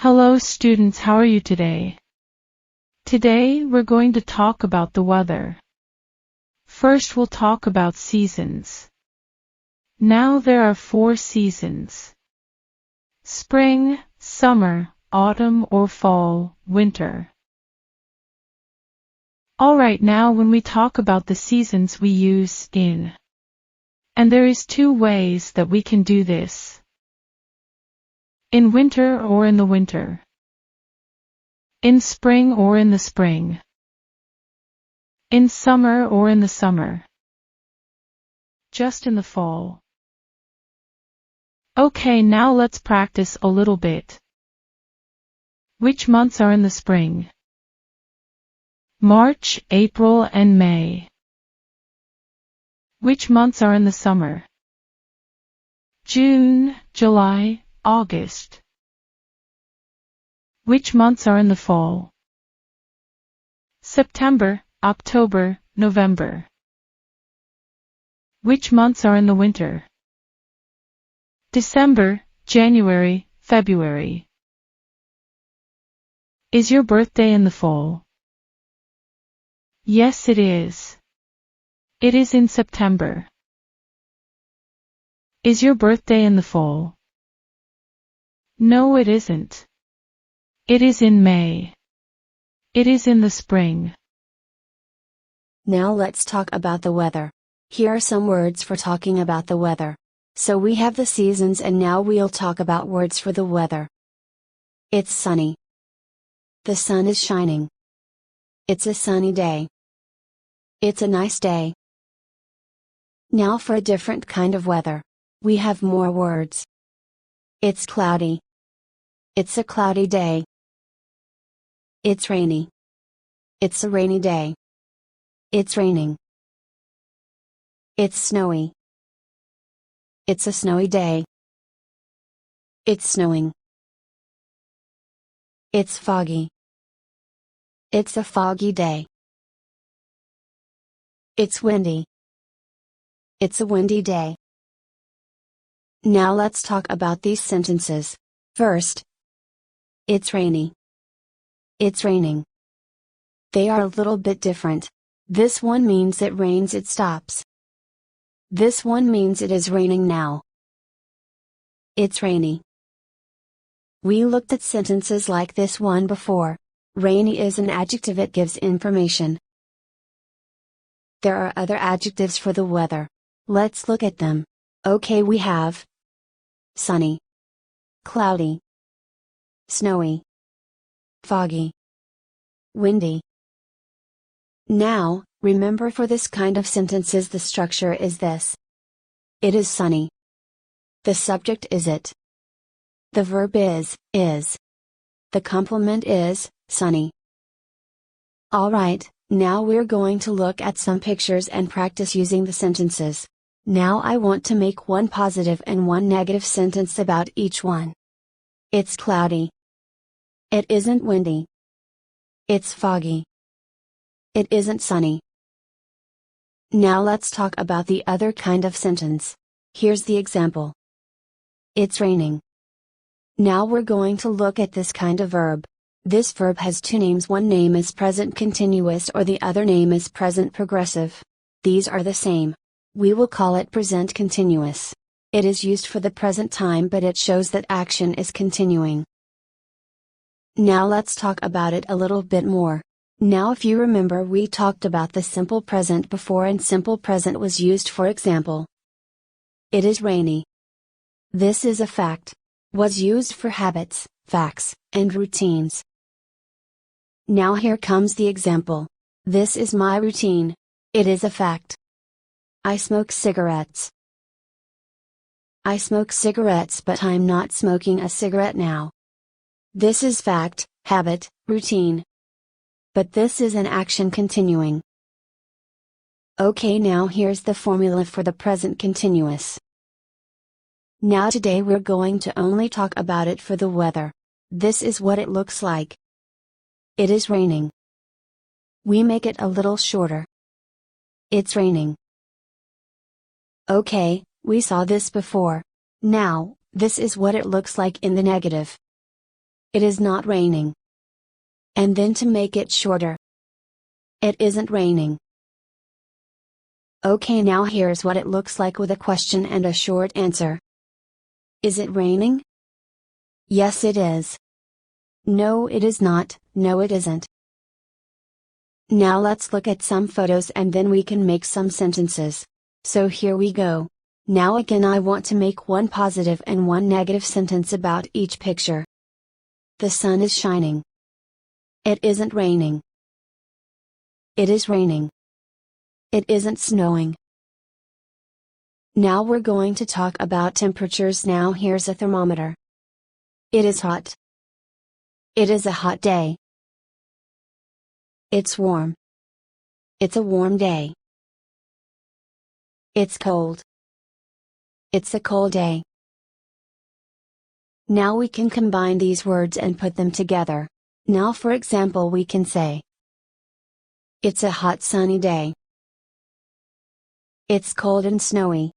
Hello students, how are you today? Today we're going to talk about the weather. First we'll talk about seasons. Now there are 4 seasons: spring, summer, autumn or fall, winter. Alright, now when we talk about the seasons we use in. And there is 2 ways that we can do this. In winter or in the winter. In spring or in the spring. In summer or in the summer. Just in the fall. Okay, now let's practice a little bit. Which months are in the spring? March, April, and May. Which months are in the summer? June, July, August. Which months are in the fall? September, October, November. Which months are in the winter? December, January, February. Is your birthday in the fall? Yes, it is. It is in September. Is your birthday in the fall? No, it isn't. It is in May. It is in the spring. Now let's talk about the weather. Here are some words for talking about the weather. So we have the seasons and now we'll talk about words for the weather. It's sunny. The sun is shining. It's a sunny day. It's a nice day. Now for a different kind of weather. We have more words. It's cloudy. It's a cloudy day. It's rainy. It's a rainy day. It's raining. It's snowy. It's a snowy day. It's snowing. It's foggy. It's a foggy day. It's windy. It's a windy day. Now let's talk about these sentences. First, it's rainy. It's raining. They are a little bit different. This one means it rains, it stops. This one means it is raining now. It's rainy. We looked at sentences like this one before. Rainy is an adjective, it gives information. There are other adjectives for the weather. Let's look at them. Okay, we have sunny, cloudy, snowy, foggy, windy. Now, remember for this kind of sentences the structure is this. It is sunny. The subject is it. The verb is. The complement is, sunny. Alright, now we're going to look at some pictures and practice using the sentences. Now I want to make one positive and one negative sentence about each one. It's cloudy. It isn't windy. It's foggy. It isn't sunny. Now let's talk about the other kind of sentence. Here's the example. It's raining. Now we're going to look at this kind of verb. This verb has 2 names. One name is present continuous or the other name is present progressive. These are the same. We will call it present continuous. It is used for the present time but it shows that action is continuing. Now let's talk about it a little bit more. Now if you remember we talked about the simple present before and simple present was used for example. It is rainy. This is a fact. Was used for habits, facts, and routines. Now here comes the example. This is my routine. It is a fact. I smoke cigarettes. I smoke cigarettes but I'm not smoking a cigarette now. This is fact, habit, routine. But this is an action continuing. Okay, now here's the formula for the present continuous. Now today we're going to only talk about it for the weather. This is what it looks like. It is raining. We make it a little shorter. It's raining. Okay, we saw this before. Now, this is what it looks like in the negative. It is not raining. And then to make it shorter. It isn't raining. Okay, now here's what it looks like with a question and a short answer. Is it raining? Yes, it is. No, it is not. No, it isn't. Now let's look at some photos and then we can make some sentences. So here we go. Now again I want to make one positive and one negative sentence about each picture. The sun is shining. It isn't raining. It is raining. It isn't snowing. Now we're going to talk about temperatures. Now here's a thermometer. It is hot. It is a hot day. It's warm. It's a warm day. It's cold. It's a cold day. Now we can combine these words and put them together. Now for example we can say, it's a hot sunny day. It's cold and snowy.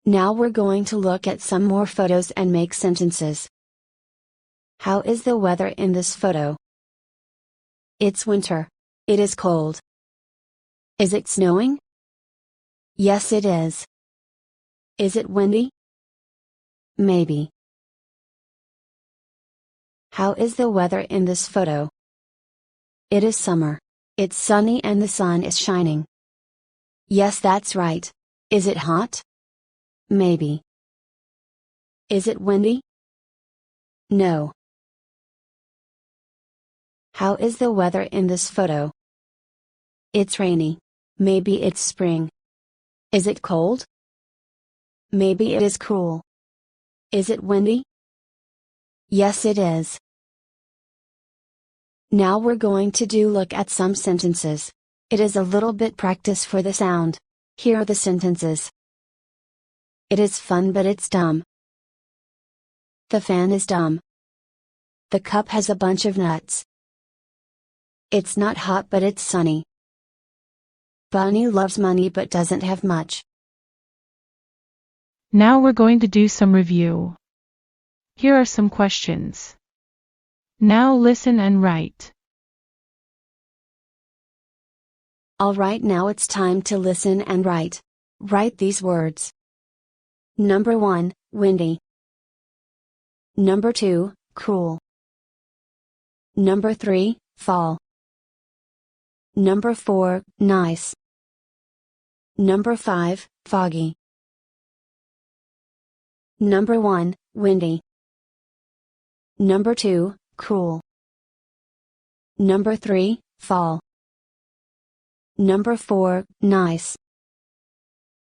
Now we're going to look at some more photos and make sentences. How is the weather in this photo? It's winter. It is cold. Is it snowing? Yes, it is. Is it windy? Maybe. How is the weather in this photo? It is summer. It's sunny and the sun is shining. Yes, that's right. Is it hot? Maybe. Is it windy? No. How is the weather in this photo? It's rainy. Maybe it's spring. Is it cold? Maybe it is cool. Is it windy? Yes, it is. Now we're going to look at some sentences. It is a little bit practice for the sound. Here are the sentences. It is fun but it's dumb. The fan is dumb. The cup has a bunch of nuts. It's not hot but it's sunny. Bunny loves money but doesn't have much. Now we're going to do some review. Here are some questions. Now listen and write. Alright, now it's time to listen and write. Write these words. Number 1, windy. Number 2, cool. Number 3, fall. Number 4, nice. Number 5, foggy. Number 1, windy. Number 2, cool. Number 3, fall. Number 4, nice.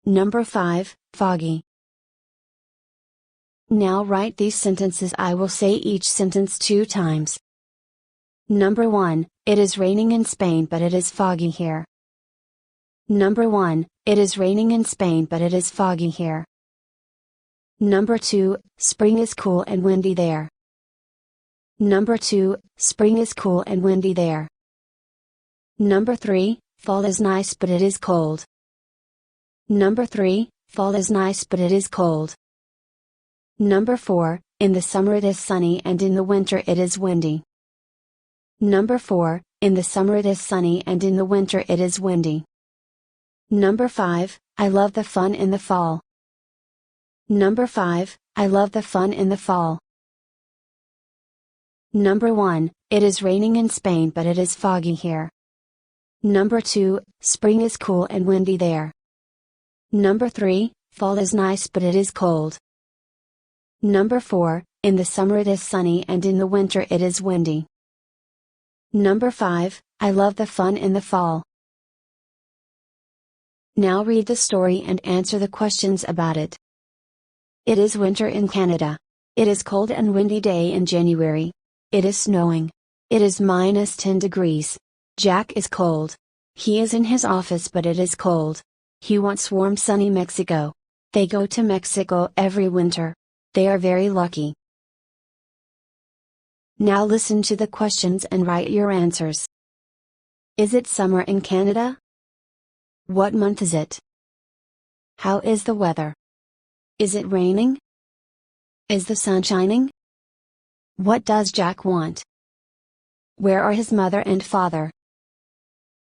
Number 5, foggy. Now write these sentences. I will say each sentence 2 times. Number 1, it is raining in Spain but it is foggy here. Number 1, it is raining in Spain but it is foggy here. Number 2, spring is cool and windy there. Number 2, spring is cool and windy there. Number 3, fall is nice but it is cold. Number 3, fall is nice but it is cold. Number 4, in the summer it is sunny and in the winter it is windy. Number 4, in the summer it is sunny and in the winter it is windy. Number 5, I love the fun in the fall. Number 5, I love the fun in the fall. Number 1, it is raining in Spain but it is foggy here. Number 2, spring is cool and windy there. Number 3, fall is nice but it is cold. Number 4, in the summer it is sunny and in the winter it is windy. Number 5, I love the fun in the fall. Now read the story and answer the questions about it. It is winter in Canada. It is cold and windy day in January. It is snowing. It is -10 degrees. Jack is cold. He is in his office but it is cold. He wants warm sunny Mexico. They go to Mexico every winter. They are very lucky. Now listen to the questions and write your answers. Is it summer in Canada? What month is it? How is the weather? Is it raining? Is the sun shining? What does Jack want? Where are his mother and father?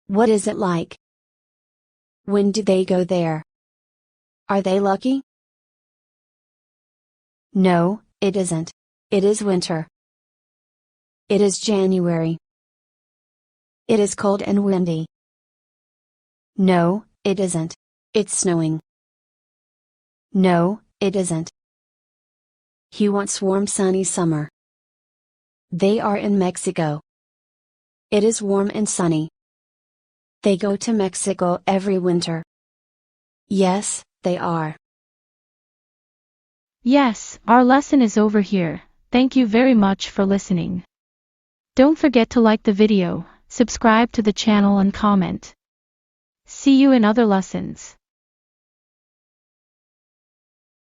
What is it like? When do they go there? Are they lucky? No, it isn't. It is winter. It is January. It is cold and windy. No, it isn't. It's snowing. No, it isn't. He wants warm sunny summer. They are in Mexico. It is warm and sunny. They go to Mexico every winter. Yes, they are. Yes, our lesson is over here. Thank you very much for listening. Don't forget to like the video, subscribe to the channel and comment. See you in other lessons.